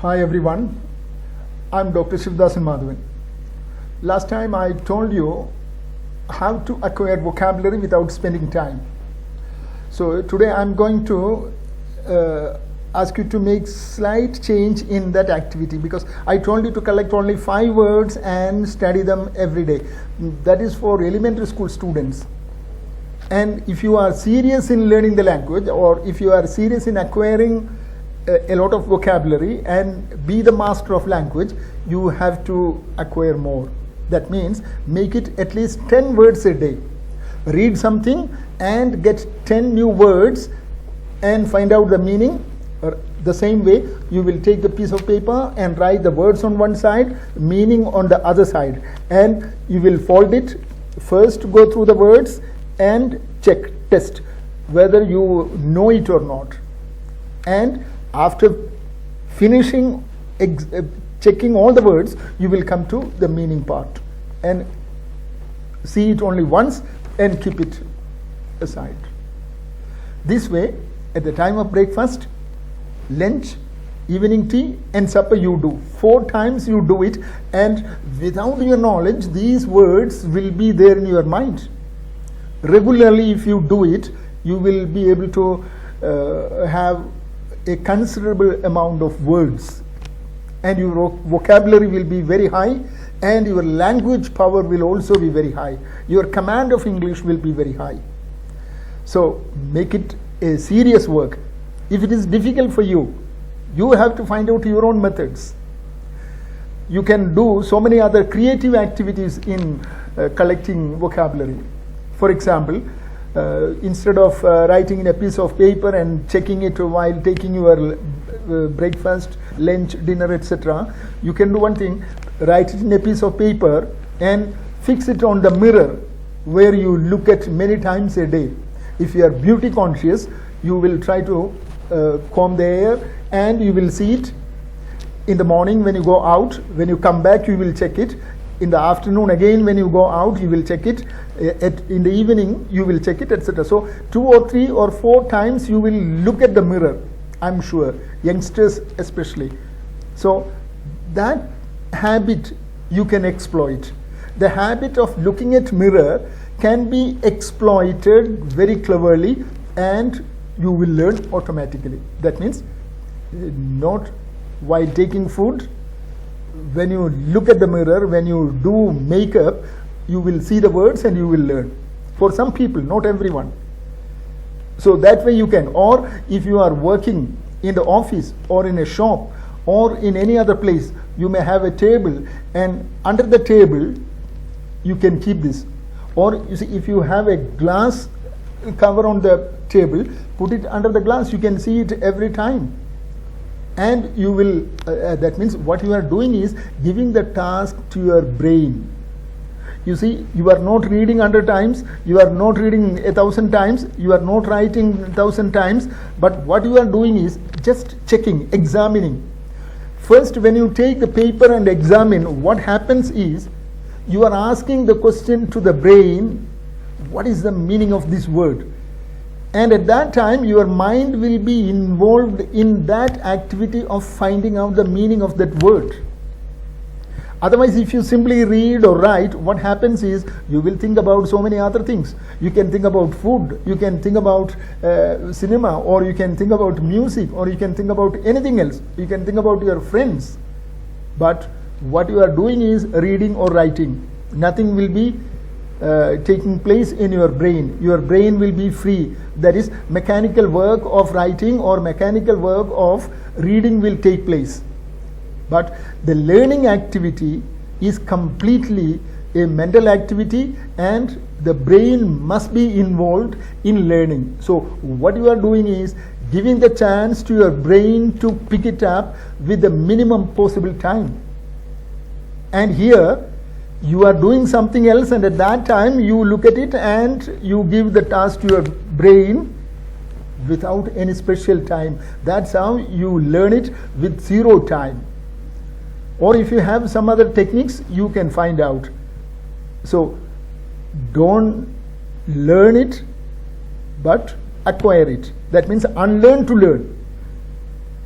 Hi everyone, I'm Dr. Sivadas Madhavan. Last time I told you how to acquire vocabulary without spending time. So today I'm going to ask you to make slight change in that activity, because I told you to collect only 5 words and study them every day. That is for elementary school students. And if you are serious in learning the language, or if you are serious in acquiring a lot of vocabulary and be the master of language, you have to acquire more. That means make it at least 10 words a day. Read something and get 10 new words and find out the meaning. Or the same way, you will take the piece of paper and write the words on one side, meaning on the other side, and you will fold it. First go through the words and test whether you know it or not. And after finishing checking all the words, you will come to the meaning part and see it only once and keep it aside. This way, at the time of breakfast, lunch, evening tea and supper, you do 4 times you do it, and without your knowledge these words will be there in your mind. Regularly, if you do it, you will be able to have a considerable amount of words, and your vocabulary will be very high, and your language power will also be very high. Your command of English will be very high. So make it a serious work. If it is difficult for you, you have to find out your own methods. You can do so many other creative activities in collecting vocabulary. For example, instead of writing in a piece of paper and checking it while taking your breakfast, lunch, dinner, etc., you can do one thing: write it in a piece of paper and fix it on the mirror where you look at many times a day. If you are beauty conscious, you will try to comb the hair and you will see it. In the morning when you go out, when you come back you will check it. In the afternoon again when you go out you will check it. In the evening you will check it, etc. So 2 or 3 or 4 times you will look at the mirror, I'm sure, youngsters especially. So that habit you can exploit. The habit of looking at mirror can be exploited very cleverly, and you will learn automatically. That means not while taking food. When you look at the mirror, when you do makeup, you will see the words and you will learn. For some people, not everyone. So that way you can. Or if you are working in the office or in a shop or in any other place, you may have a table, and under the table you can keep this. Or you see, if you have a glass cover on the table, put it under the glass, you can see it every time. And you will, that means what you are doing is giving the task to your brain. You see, you are not reading 100 times, you are not reading 1,000 times, you are not writing 1,000 times, but what you are doing is just checking, examining. First, when you take the paper and examine, what happens is you are asking the question to the brain, what is the meaning of this word? And at that time your mind will be involved in that activity of finding out the meaning of that word. Otherwise, if you simply read or write, what happens is you will think about so many other things. You can think about food, you can think about cinema, or you can think about music, or you can think about anything else. You can think about your friends. But what you are doing is reading or writing. Nothing will be taking place in your brain. Your brain will be free. That is, mechanical work of writing or mechanical work of reading will take place. But the learning activity is completely a mental activity, and the brain must be involved in learning. So what you are doing is giving the chance to your brain to pick it up with the minimum possible time. And here you are doing something else, and at that time you look at it and you give the task to your brain without any special time. That's how you learn it, with 0 time. Or if you have some other techniques, you can find out. So don't learn it, but acquire it. That means unlearn to learn.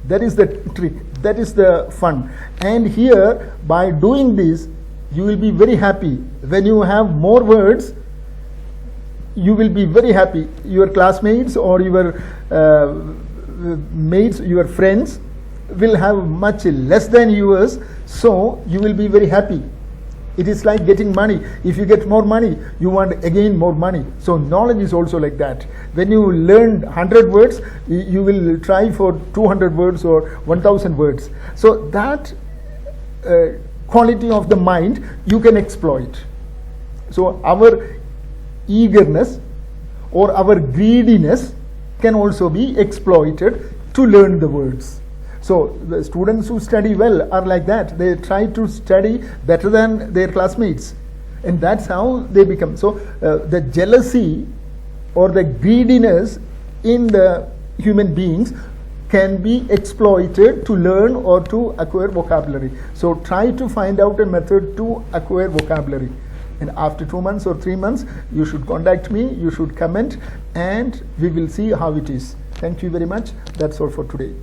That is the trick. That is the fun. And here, by doing this, you will be very happy. When you have more words, you will be very happy. Your classmates or your mates, your friends will have much less than yours, so you will be very happy. It is like getting money. If you get more money, you want again more money. So knowledge is also like that. When you learn 100 words, you will try for 200 words or 1000 words. So that quality of the mind you can exploit. So our eagerness or our greediness can also be exploited to learn the words. So the students who study well are like that. They try to study better than their classmates, and that's how they become. So the jealousy or the greediness in the human beings can be exploited to learn or to acquire vocabulary. So try to find out a method to acquire vocabulary. And after 2 months or 3 months, you should contact me, you should comment, and we will see how it is. Thank you very much. That's all for today.